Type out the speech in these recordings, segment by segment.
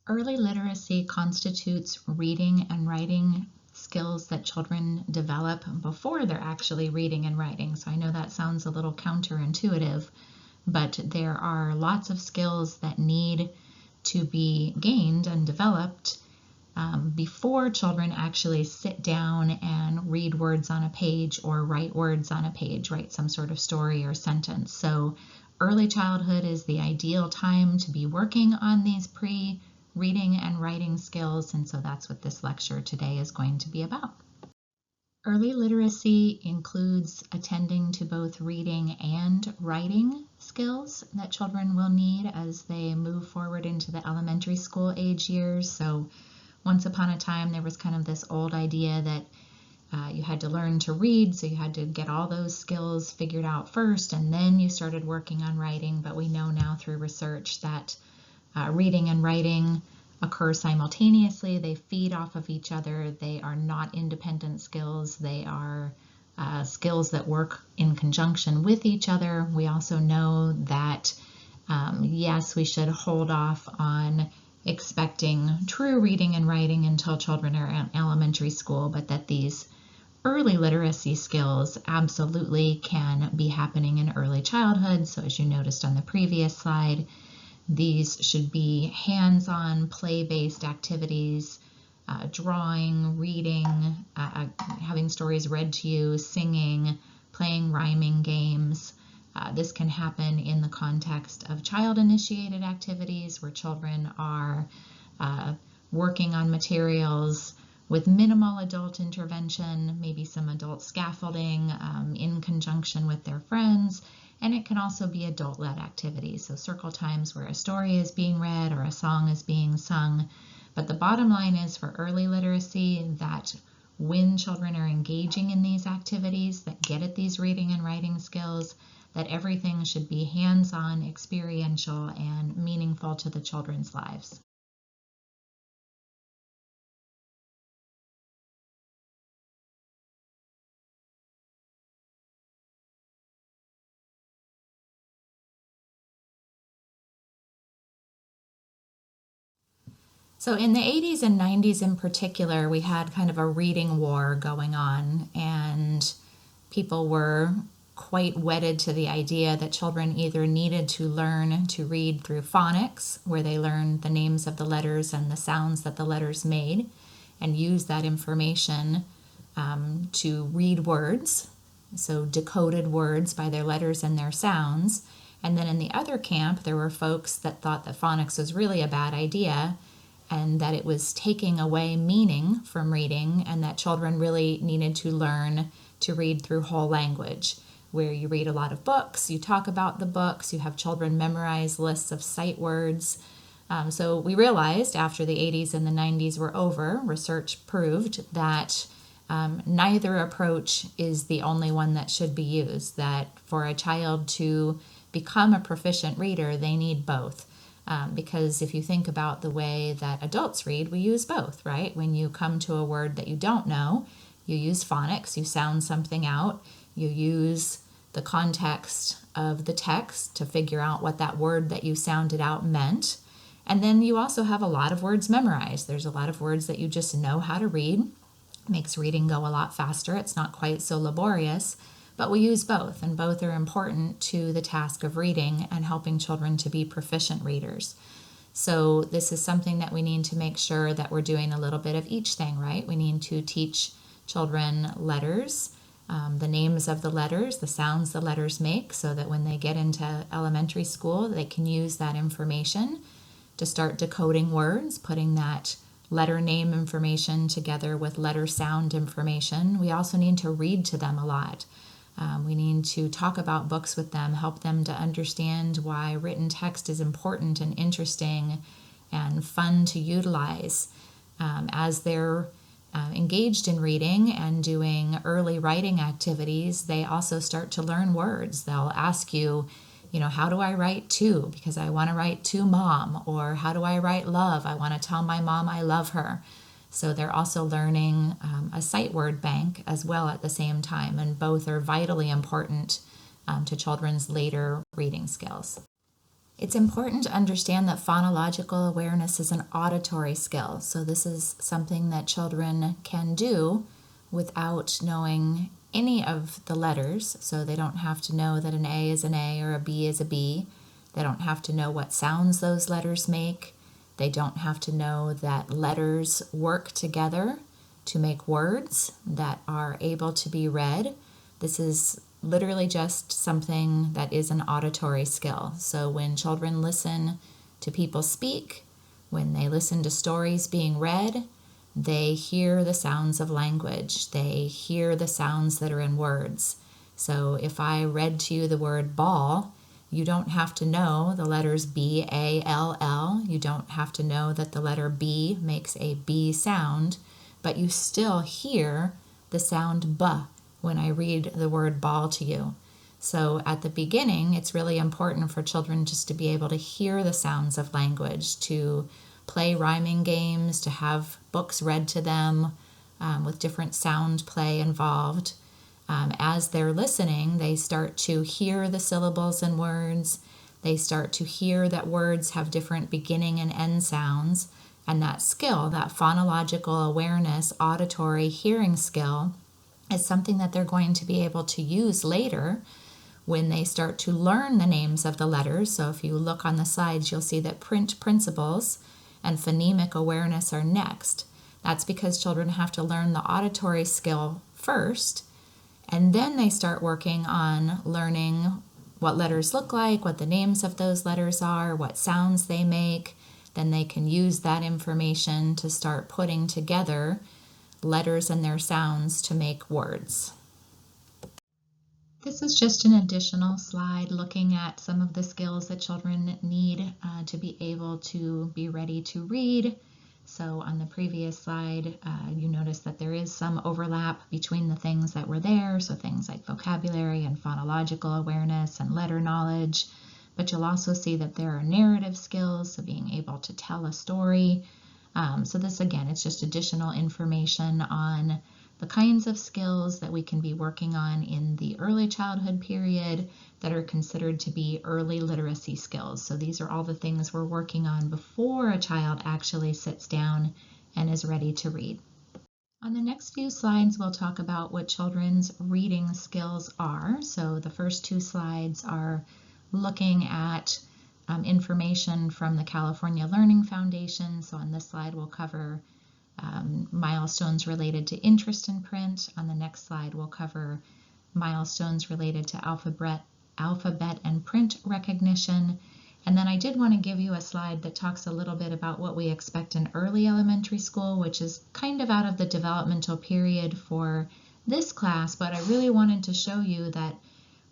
Early literacy constitutes reading and writing skills that children develop before they're actually reading and writing. So I know that sounds a little counterintuitive, but there are lots of skills that need to be gained and developed before children actually sit down and read words on a page or write words on a page, write some sort of story or sentence. So early childhood is the ideal time to be working on these reading and writing skills, and so that's what this lecture today is going to be about. Early literacy includes attending to both reading and writing skills that children will need as they move forward into the elementary school age years. So once upon a time, there was kind of this old idea that you had to learn to read, so you had to get all those skills figured out first, and then you started working on writing. But we know now through research that reading and writing occur simultaneously. They feed off of each other. They are not independent skills. They are skills that work in conjunction with each other. We also know that, yes, we should hold off on expecting true reading and writing until children are in elementary school, but that these early literacy skills absolutely can be happening in early childhood. So as you noticed on the previous slide, these should be hands-on, play-based activities, drawing, reading, having stories read to you, singing, playing rhyming games. This can happen in the context of child-initiated activities where children are working on materials with minimal adult intervention, maybe some adult scaffolding in conjunction with their friends. And it can also be adult-led activities, so circle times where a story is being read or a song is being sung. But the bottom line is for early literacy that when children are engaging in these activities that get at these reading and writing skills, that everything should be hands-on, experiential, and meaningful to the children's lives. So in the 80s and 90s in particular, we had kind of a reading war going on, and people were quite wedded to the idea that children either needed to learn to read through phonics, where they learned the names of the letters and the sounds that the letters made, and use that information to read words, so decoded words by their letters and their sounds. And then in the other camp, there were folks that thought that phonics was really a bad idea and that it was taking away meaning from reading, and that children really needed to learn to read through whole language, where you read a lot of books, you talk about the books, you have children memorize lists of sight words. So we realized after the 80s and the 90s were over, research proved that neither approach is the only one that should be used, that for a child to become a proficient reader, they need both. Because if you think about the way that adults read, we use both, right? When you come to a word that you don't know, you use phonics, you sound something out, you use the context of the text to figure out what that word that you sounded out meant. And then you also have a lot of words memorized. There's a lot of words that you just know how to read. It makes reading go a lot faster. It's not quite so laborious. But we use both, and both are important to the task of reading and helping children to be proficient readers. So this is something that we need to make sure that we're doing a little bit of each thing, right? We need to teach children letters, the names of the letters, the sounds the letters make, so that when they get into elementary school, they can use that information to start decoding words, putting that letter name information together with letter sound information. We also need to read to them a lot. We need to talk about books with them, help them to understand why written text is important and interesting and fun to utilize. As they're engaged in reading and doing early writing activities, they also start to learn words. They'll ask you, how do I write to? Because I want to write to mom. Or how do I write love? I want to tell my mom I love her. So they're also learning a sight word bank as well at the same time, and both are vitally important to children's later reading skills. It's important to understand that phonological awareness is an auditory skill. So this is something that children can do without knowing any of the letters. So they don't have to know that an A is an A or a B is a B. They don't have to know what sounds those letters make. They don't have to know that letters work together to make words that are able to be read. This is literally just something that is an auditory skill. So when children listen to people speak, when they listen to stories being read, they hear the sounds of language. They hear the sounds that are in words. So if I read to you the word ball, you don't have to know the letters B-A-L-L. You don't have to know that the letter B makes a B sound, but you still hear the sound B when I read the word ball to you. So at the beginning, it's really important for children just to be able to hear the sounds of language, to play rhyming games, to have books read to them with different sound play involved. As they're listening, they start to hear the syllables in words. They start to hear that words have different beginning and end sounds. And that skill, that phonological awareness, auditory hearing skill, is something that they're going to be able to use later when they start to learn the names of the letters. So if you look on the slides, you'll see that print principles and phonemic awareness are next. That's because children have to learn the auditory skill first, and then they start working on learning what letters look like, what the names of those letters are, what sounds they make. Then they can use that information to start putting together letters and their sounds to make words. This is just an additional slide looking at some of the skills that children need to be able to be ready to read. So on the previous slide, you notice that there is some overlap between the things that were there, so things like vocabulary and phonological awareness and letter knowledge. But you'll also see that there are narrative skills, so being able to tell a story. So this, again, it's just additional information on the kinds of skills that we can be working on in the early childhood period that are considered to be early literacy skills. So these are all the things we're working on before a child actually sits down and is ready to read. On the next few slides, we'll talk about what children's reading skills are. So the first two slides are looking at information from the California Learning Foundation. So on this slide, we'll cover milestones related to interest in print. On the next slide, we'll cover milestones related to alphabet and print recognition. And then I did want to give you a slide that talks a little bit about what we expect in early elementary school, which is kind of out of the developmental period for this class, but I really wanted to show you that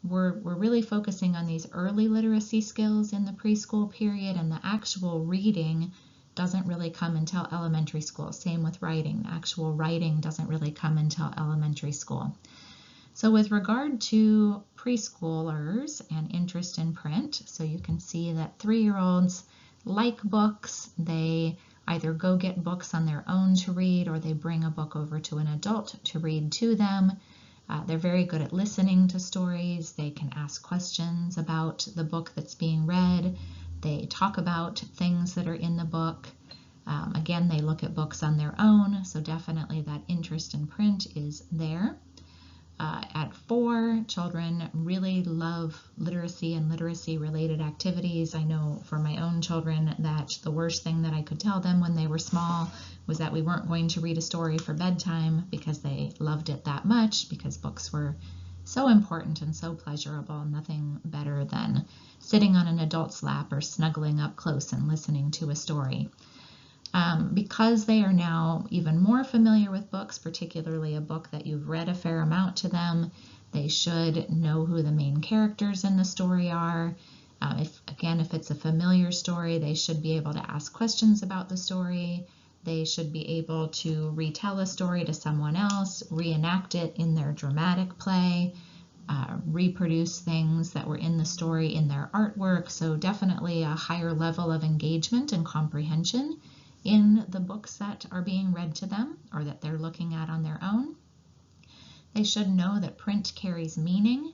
we're really focusing on these early literacy skills in the preschool period, and the actual reading doesn't really come until elementary school. Same with writing. The actual writing doesn't really come until elementary school. So with regard to preschoolers and interest in print, so you can see that 3-year-olds like books. They either go get books on their own to read, or they bring a book over to an adult to read to them. They're very good at listening to stories. They can ask questions about the book that's being read. They talk about things that are in the book. Again, they look at books on their own, so definitely that interest in print is there. At 4, children really love literacy and literacy-related activities. I know for my own children that the worst thing that I could tell them when they were small was that we weren't going to read a story for bedtime, because they loved it that much, because books were so important and so pleasurable. Nothing better than sitting on an adult's lap or snuggling up close and listening to a story. Because they are now even more familiar with books, particularly a book that you've read a fair amount to them, they should know who the main characters in the story are. If it's a familiar story, they should be able to ask questions about the story. They should be able to retell a story to someone else, reenact it in their dramatic play, reproduce things that were in the story in their artwork. So definitely a higher level of engagement and comprehension in the books that are being read to them or that they're looking at on their own. They should know that print carries meaning.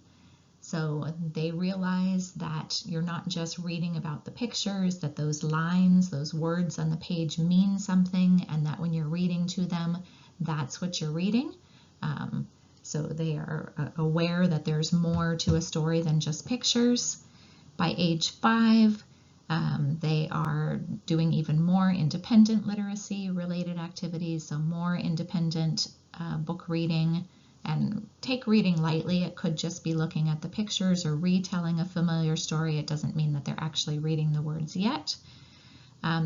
So they realize that you're not just reading about the pictures, that those lines, those words on the page mean something, and that when you're reading to them, that's what you're reading. So they are aware that there's more to a story than just pictures. By age 5, they are doing even more independent literacy related activities, so more independent book reading. And take reading lightly. It could just be looking at the pictures or retelling a familiar story. It doesn't mean that they're actually reading the words yet.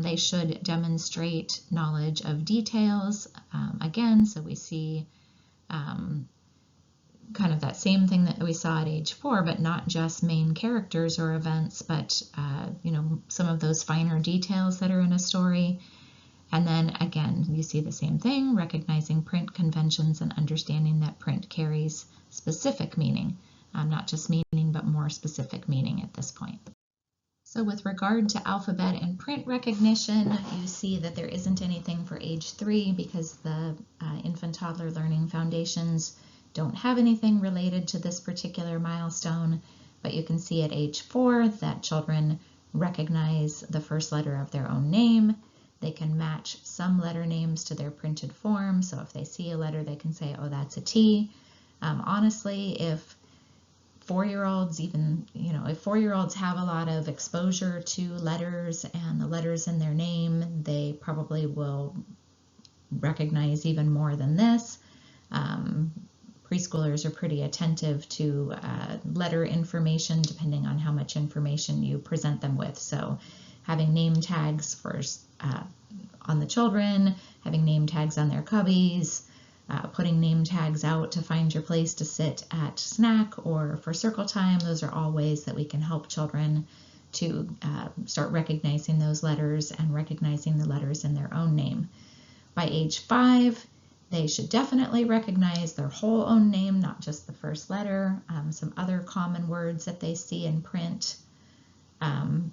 They should demonstrate knowledge of details. Again, so we see kind of that same thing that we saw at age 4, but not just main characters or events, but some of those finer details that are in a story. And then again, you see the same thing, recognizing print conventions and understanding that print carries specific meaning, not just meaning, but more specific meaning at this point. So with regard to alphabet and print recognition, you see that there isn't anything for age 3 because the infant toddler learning foundations don't have anything related to this particular milestone, but you can see at age 4 that children recognize the first letter of their own name. They can match some letter names to their printed form. So if they see a letter, they can say, oh, that's a T. Honestly, if 4-year-olds if 4-year-olds have a lot of exposure to letters and the letters in their name, they probably will recognize even more than this. Preschoolers are pretty attentive to letter information depending on how much information you present them with. So having name tags on the children, having name tags on their cubbies, putting name tags out to find your place to sit at snack or for circle time. Those are all ways that we can help children to start recognizing those letters and recognizing the letters in their own name. By age 5, they should definitely recognize their whole own name, not just the first letter, some other common words that they see in print.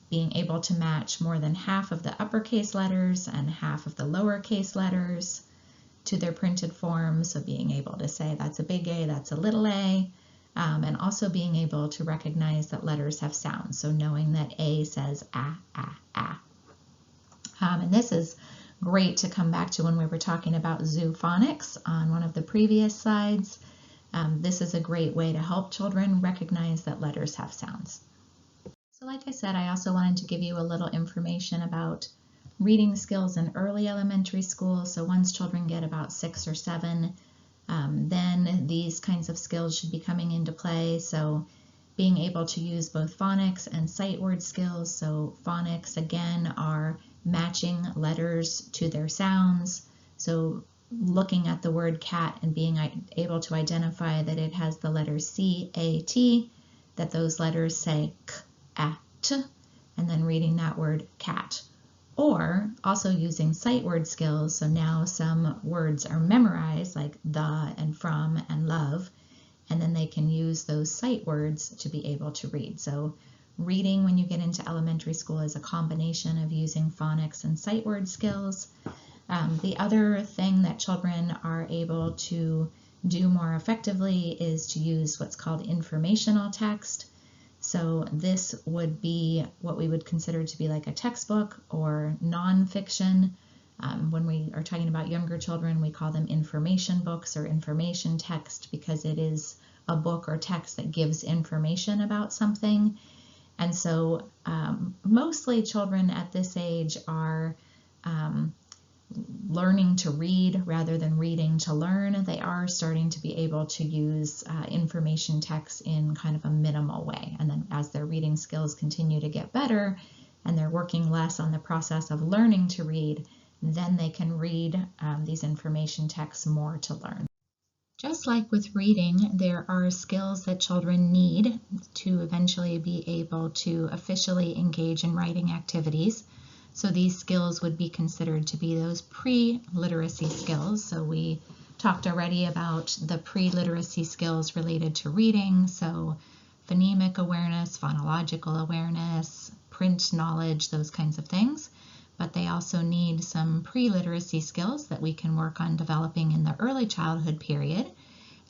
Being able to match more than half of the uppercase letters and half of the lowercase letters to their printed form. So being able to say that's a big A, that's a little a, and also being able to recognize that letters have sounds. So knowing that A says ah. And this is great to come back to when we were talking about zoophonics on one of the previous slides. This is a great way to help children recognize that letters have sounds. So like I said, I also wanted to give you a little information about reading skills in early elementary school. So once children get about 6 or 7, then these kinds of skills should be coming into play. So being able to use both phonics and sight word skills. So phonics, again, are matching letters to their sounds. So looking at the word cat and being able to identify that it has the letter C-A-T, that those letters say k, a, t, and then reading that word cat. Or also using sight word skills. So now some words are memorized, like the and from and love, and then they can use those sight words to be able to read. So reading when you get into elementary school is a combination of using phonics and sight word skills. The other thing that children are able to do more effectively is to use what's called informational text. So this would be what we would consider to be like a textbook or nonfiction. When we are talking about younger children, we call them information books or information text because it is a book or text that gives information about something. And so mostly children at this age are learning to read rather than reading to learn. They are starting to be able to use information text in kind of a minimal way. And then as their reading skills continue to get better and they're working less on the process of learning to read, then they can read these information texts more to learn. Just like with reading, there are skills that children need to eventually be able to officially engage in writing activities. So these skills would be considered to be those pre-literacy skills. So we talked already about the pre-literacy skills related to reading. So phonemic awareness, phonological awareness, print knowledge, those kinds of things. But they also need some pre-literacy skills that we can work on developing in the early childhood period.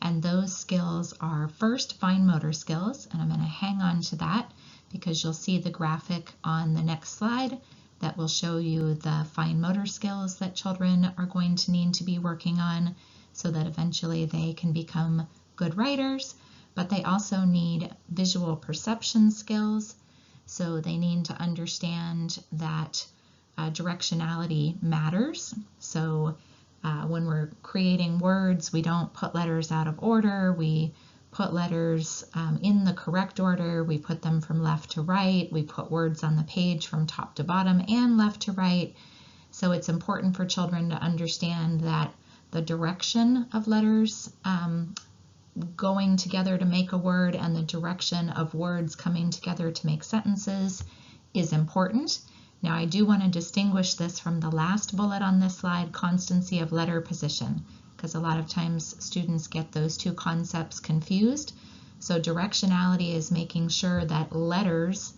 And those skills are first fine motor skills, and I'm going to hang on to that because you'll see the graphic on the next slide that will show you the fine motor skills that children are going to need to be working on so that eventually they can become good writers. But they also need visual perception skills, so they need to understand that directionality matters. So when we're creating words, we don't put letters out of order. We put letters in the correct order. We put them from left to right. We put words on the page from top to bottom and left to right. So it's important for children to understand that the direction of letters going together to make a word and the direction of words coming together to make sentences is important. Now, I do want to distinguish this from the last bullet on this slide, constancy of letter position, because a lot of times students get those two concepts confused. So directionality is making sure that letters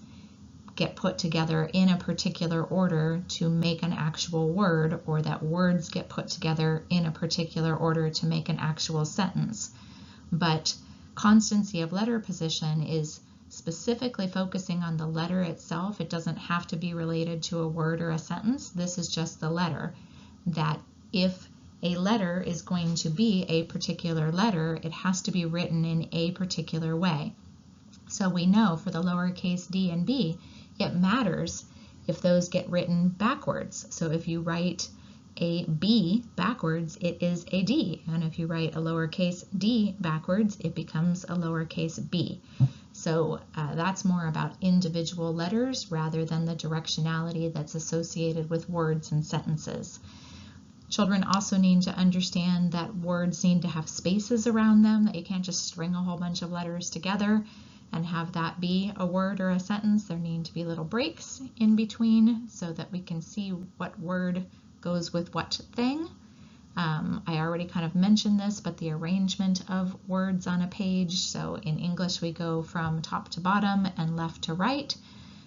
get put together in a particular order to make an actual word, or that words get put together in a particular order to make an actual sentence. But constancy of letter position is specifically focusing on the letter itself. It doesn't have to be related to a word or a sentence. This is just the letter, that if a letter is going to be a particular letter, it has to be written in a particular way. So we know for the lowercase d and b, it matters if those get written backwards. So if you write a B backwards, it is a D. And if you write a lowercase d backwards, it becomes a lowercase b. So that's more about individual letters rather than the directionality that's associated with words and sentences. Children also need to understand that words need to have spaces around them, that you can't just string a whole bunch of letters together and have that be a word or a sentence. There need to be little breaks in between so that we can see what word goes with what thing. I already kind of mentioned this, but the arrangement of words on a page. So in English, we go from top to bottom and left to right.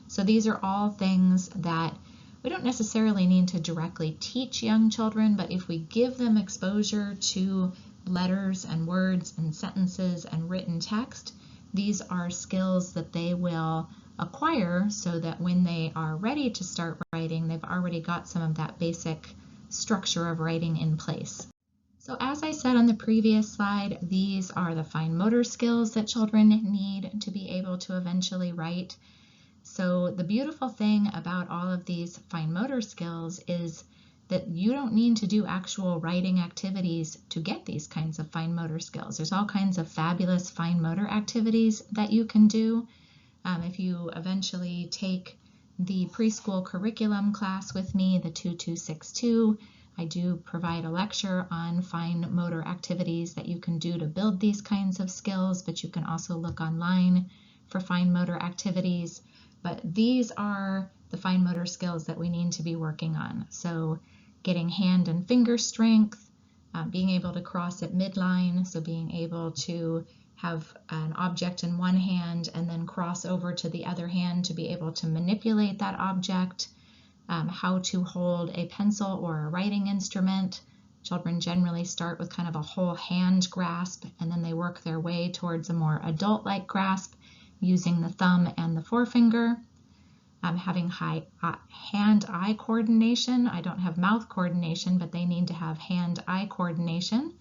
So these are all things that we don't necessarily need to directly teach young children, but if we give them exposure to letters and words and sentences and written text, these are skills that they will acquire so that when they are ready to start writing, they've already got some of that basic structure of writing in place. So as I said on the previous slide, these are the fine motor skills that children need to be able to eventually write. So the beautiful thing about all of these fine motor skills is that you don't need to do actual writing activities to get these kinds of fine motor skills. There's all kinds of fabulous fine motor activities that you can do. If you eventually take the preschool curriculum class with me, the 2262, I do provide a lecture on fine motor activities that you can do to build these kinds of skills, but you can also look online for fine motor activities. But these are the fine motor skills that we need to be working on. So getting hand and finger strength, being able to cross at midline, so being able to have an object in one hand and then cross over to the other hand to be able to manipulate that object, how to hold a pencil or a writing instrument. Children generally start with kind of a whole hand grasp, and then they work their way towards a more adult-like grasp using the thumb and the forefinger. Having high hand-eye coordination. I don't have mouth coordination, but they need to have hand-eye coordination.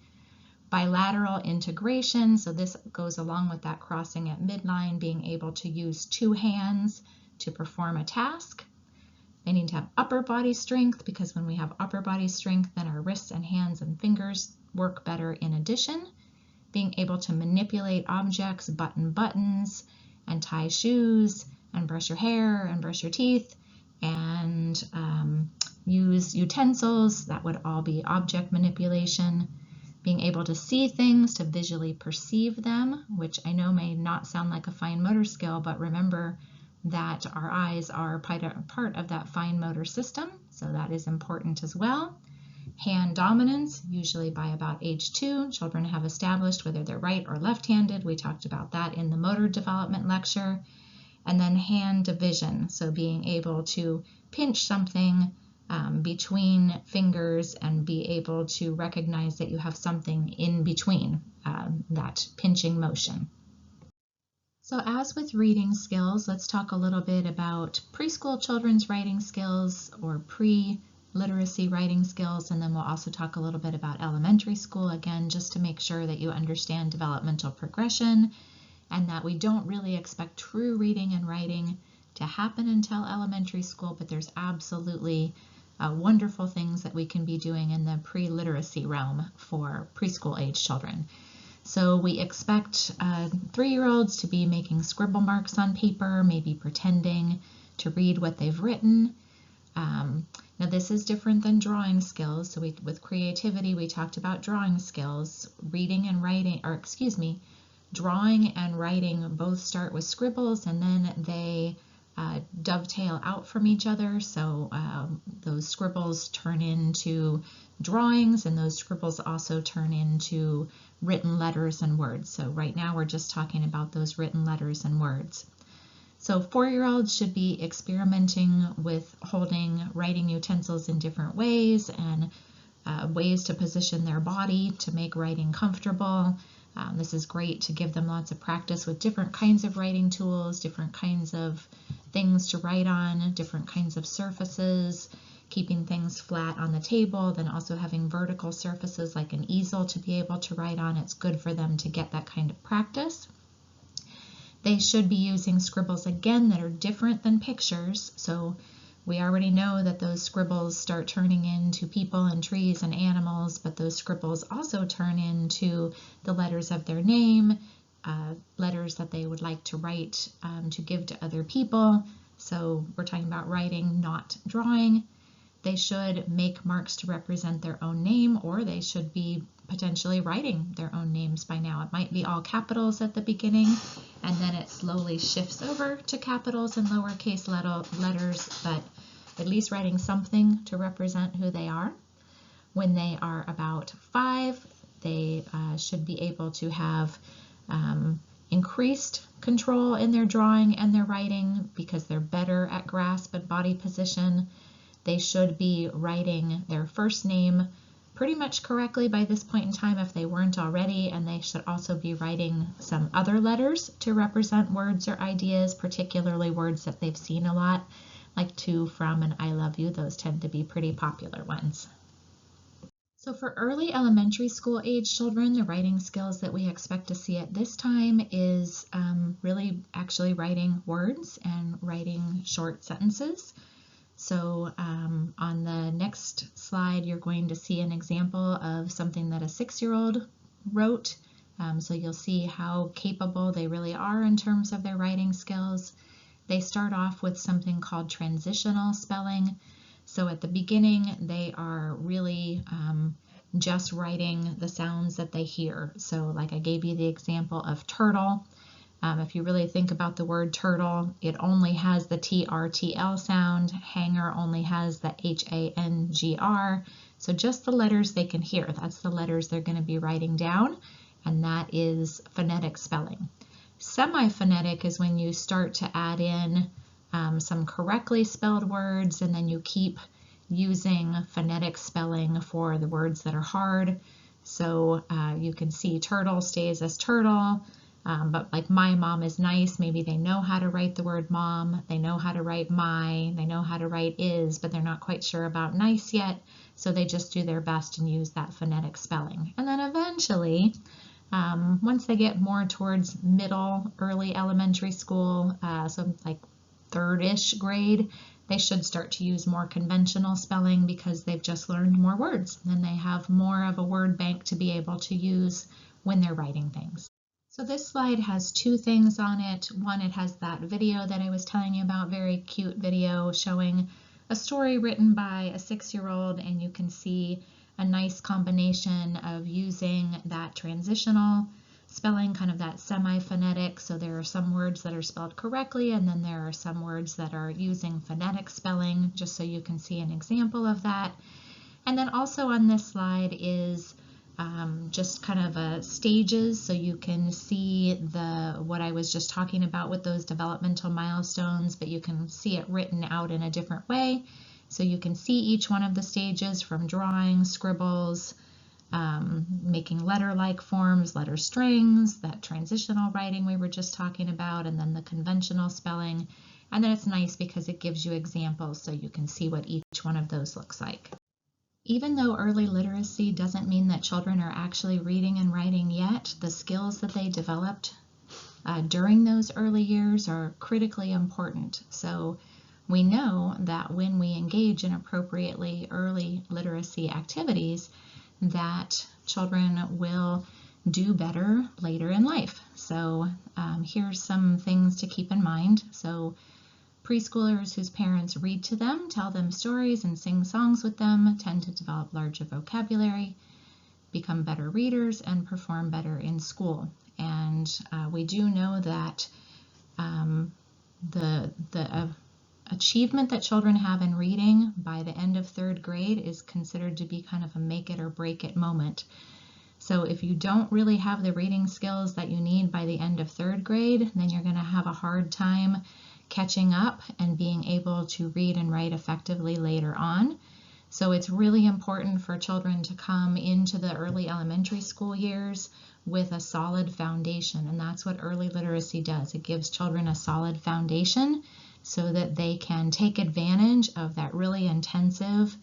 Bilateral integration, so this goes along with that crossing at midline, being able to use two hands to perform a task. They need to have upper body strength, because when we have upper body strength, then our wrists and hands and fingers work better in addition. Being able to manipulate objects, button buttons, and tie shoes, and brush your hair, and brush your teeth, and use utensils. That would all be object manipulation. Being able to see things, to visually perceive them, which I know may not sound like a fine motor skill, but remember that our eyes are part of that fine motor system, so that is important as well. Hand dominance, usually by about age 2, children have established whether they're right or left-handed. We talked about that in the motor development lecture. And then hand division, so being able to pinch something between fingers and be able to recognize that you have something in between that pinching motion. So as with reading skills, let's talk a little bit about preschool children's writing skills or pre-literacy writing skills, and then we'll also talk a little bit about elementary school, again, just to make sure that you understand developmental progression and that we don't really expect true reading and writing to happen until elementary school, but there's absolutely wonderful things that we can be doing in the pre-literacy realm for preschool age children. So we expect 3-year-olds to be making scribble marks on paper, maybe pretending to read what they've written. Now this is different than drawing skills. So with creativity, we talked about drawing skills. Reading and writing, or excuse me, drawing and writing both start with scribbles and then they dovetail out from each other. So those scribbles turn into drawings and those scribbles also turn into written letters and words. So right now we're just talking about those written letters and words. So 4-year-olds should be experimenting with holding writing utensils in different ways and ways to position their body to make writing comfortable. This is great to give them lots of practice with different kinds of writing tools, different kinds of things to write on, different kinds of surfaces, keeping things flat on the table, then also having vertical surfaces like an easel to be able to write on. It's good for them to get that kind of practice. They should be using scribbles again that are different than pictures. So we already know that those scribbles start turning into people and trees and animals, but those scribbles also turn into the letters of their name, letters that they would like to write to give to other people. So we're talking about writing, not drawing. They should make marks to represent their own name, or they should be potentially writing their own names by now. It might be all capitals at the beginning, and then it slowly shifts over to capitals and lowercase letters, but at least writing something to represent who they are. When they are about 5, they should be able to have increased control in their drawing and their writing because they're better at grasp and body position. They should be writing their first name pretty much correctly by this point in time if they weren't already, and they should also be writing some other letters to represent words or ideas, particularly words that they've seen a lot, like to, from, and I love you. Those tend to be pretty popular ones. So for early elementary school age children, the writing skills that we expect to see at this time is really actually writing words and writing short sentences. So on the next slide, you're going to see an example of something that a 6-year-old wrote. So you'll see how capable they really are in terms of their writing skills. They start off with something called transitional spelling. So at the beginning, they are really just writing the sounds that they hear. So like I gave you the example of turtle. If you really think about the word turtle, it only has the TRTL sound. Hanger only has the HANGR. So just the letters they can hear. That's the letters they're going to be writing down, and that is phonetic spelling. Semi-phonetic is when you start to add in some correctly spelled words, and then you keep using phonetic spelling for the words that are hard. So you can see turtle stays as turtle. But like my mom is nice, maybe they know how to write the word mom, they know how to write my, they know how to write is, but they're not quite sure about nice yet, so they just do their best and use that phonetic spelling. And then eventually, once they get more towards middle, early elementary school, so like 3rd-ish grade, they should start to use more conventional spelling because they've just learned more words, and they have more of a word bank to be able to use when they're writing things. So this slide has 2 things on it. One, it has that video that I was telling you about, very cute video showing a story written by a 6-year-old, and you can see a nice combination of using that transitional spelling, kind of that semi-phonetic. So there are some words that are spelled correctly, and then there are some words that are using phonetic spelling, just so you can see an example of that. And then also on this slide is just kind of stages, so you can see what I was just talking about with those developmental milestones, but you can see it written out in a different way. So you can see each one of the stages, from drawing, scribbles, making letter-like forms, letter strings, that transitional writing we were just talking about, and then the conventional spelling. And then it's nice because it gives you examples so you can see what each one of those looks like. Even though early literacy doesn't mean that children are actually reading and writing yet, the skills that they developed during those early years are critically important. So we know that when we engage in appropriately early literacy activities, that children will do better later in life. So here's some things to keep in mind. So preschoolers whose parents read to them, tell them stories, and sing songs with them tend to develop larger vocabulary, become better readers, and perform better in school. And we do know that the achievement that children have in reading by the end of 3rd grade is considered to be kind of a make it or break it moment. So if you don't really have the reading skills that you need by the end of 3rd grade, then you're going to have a hard time catching up and being able to read and write effectively later on. So it's really important for children to come into the early elementary school years with a solid foundation, and that's what early literacy does. It gives children a solid foundation so that they can take advantage of that really intensive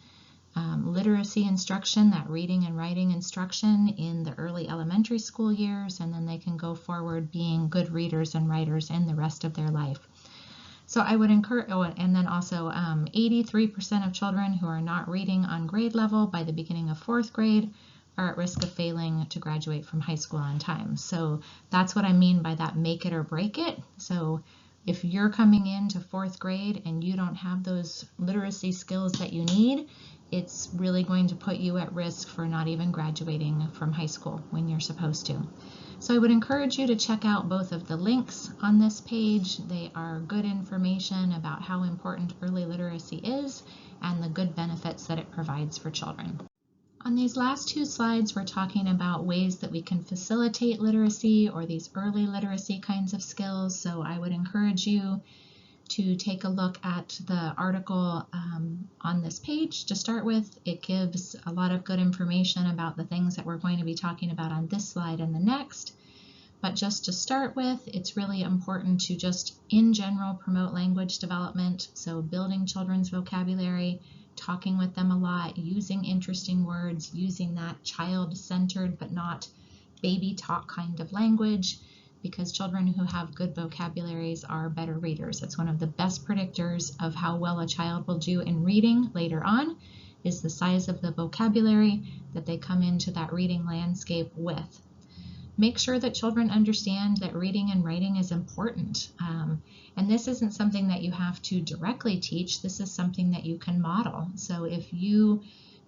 literacy instruction, that reading and writing instruction in the early elementary school years, and then they can go forward being good readers and writers in the rest of their life. So I would encourage, and then also 83% of children who are not reading on grade level by the beginning of 4th grade are at risk of failing to graduate from high school on time. So that's what I mean by that make it or break it. So if you're coming into 4th grade and you don't have those literacy skills that you need, it's really going to put you at risk for not even graduating from high school when you're supposed to. So I would encourage you to check out both of the links on this page. They are good information about how important early literacy is and the good benefits that it provides for children. On these last 2 slides, we're talking about ways that we can facilitate literacy, or these early literacy kinds of skills. So I would encourage you to take a look at the article on this page to start with. It gives a lot of good information about the things that we're going to be talking about on this slide and the next. But just to start with, it's really important to just in general promote language development. So building children's vocabulary, talking with them a lot, using interesting words, using that child-centered but not baby talk kind of language, because children who have good vocabularies are better readers. It's one of the best predictors of how well a child will do in reading later on, is the size of the vocabulary that they come into that reading landscape with. Make sure that children understand that reading and writing is important. And this isn't something that you have to directly teach. This is something that you can model. So if you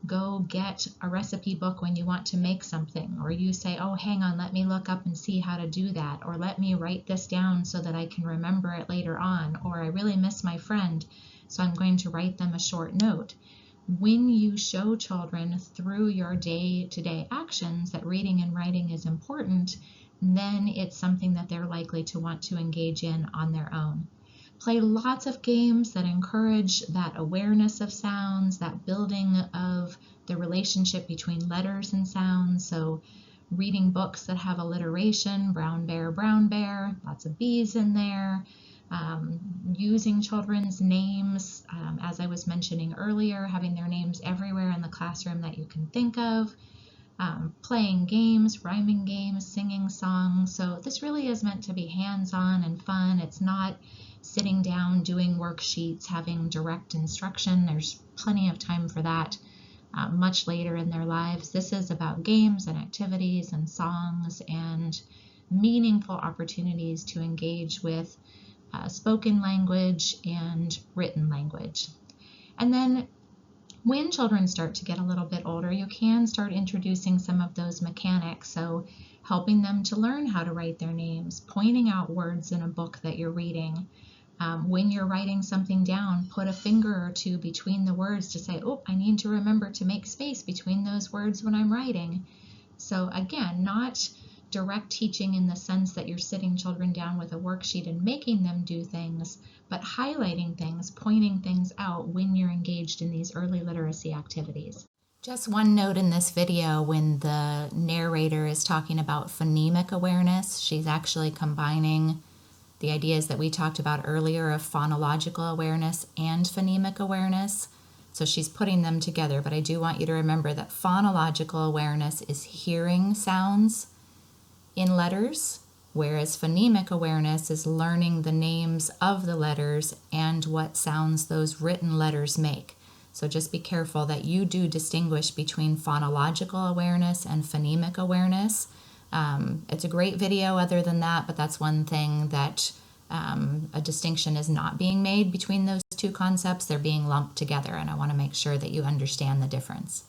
go get a recipe book when you want to make something, or you say, oh, hang on, let me look up and see how to do that, or let me write this down so that I can remember it later on, or I really miss my friend, so I'm going to write them a short note. When you show children through your day-to-day actions that reading and writing is important, then it's something that they're likely to want to engage in on their own. Play lots of games that encourage that awareness of sounds, that building of the relationship between letters and sounds. So reading books that have alliteration, brown bear, lots of B's in there. Using children's names, as I was mentioning earlier, having their names everywhere in the classroom that you can think of. Playing games, rhyming games, singing songs. So this really is meant to be hands-on and fun. It's not sitting down, doing worksheets, having direct instruction. There's plenty of time for that much later in their lives. This is about games and activities and songs and meaningful opportunities to engage with spoken language and written language. And then when children start to get a little bit older, you can start introducing some of those mechanics. So helping them to learn how to write their names, pointing out words in a book that you're reading. When you're writing something down, put a finger or two between the words to say, oh, I need to remember to make space between those words when I'm writing. So again, not direct teaching in the sense that you're sitting children down with a worksheet and making them do things, but highlighting things, pointing things out when you're engaged in these early literacy activities. Just one note in this video, when the narrator is talking about phonemic awareness, she's actually combining the ideas that we talked about earlier of phonological awareness and phonemic awareness. So she's putting them together, but I do want you to remember that phonological awareness is hearing sounds in letters, whereas phonemic awareness is learning the names of the letters and what sounds those written letters make. So just be careful that you do distinguish between phonological awareness and phonemic awareness. It's a great video other than that, but that's one thing that a distinction is not being made between those two concepts. They're being lumped together, and I want to make sure that you understand the difference.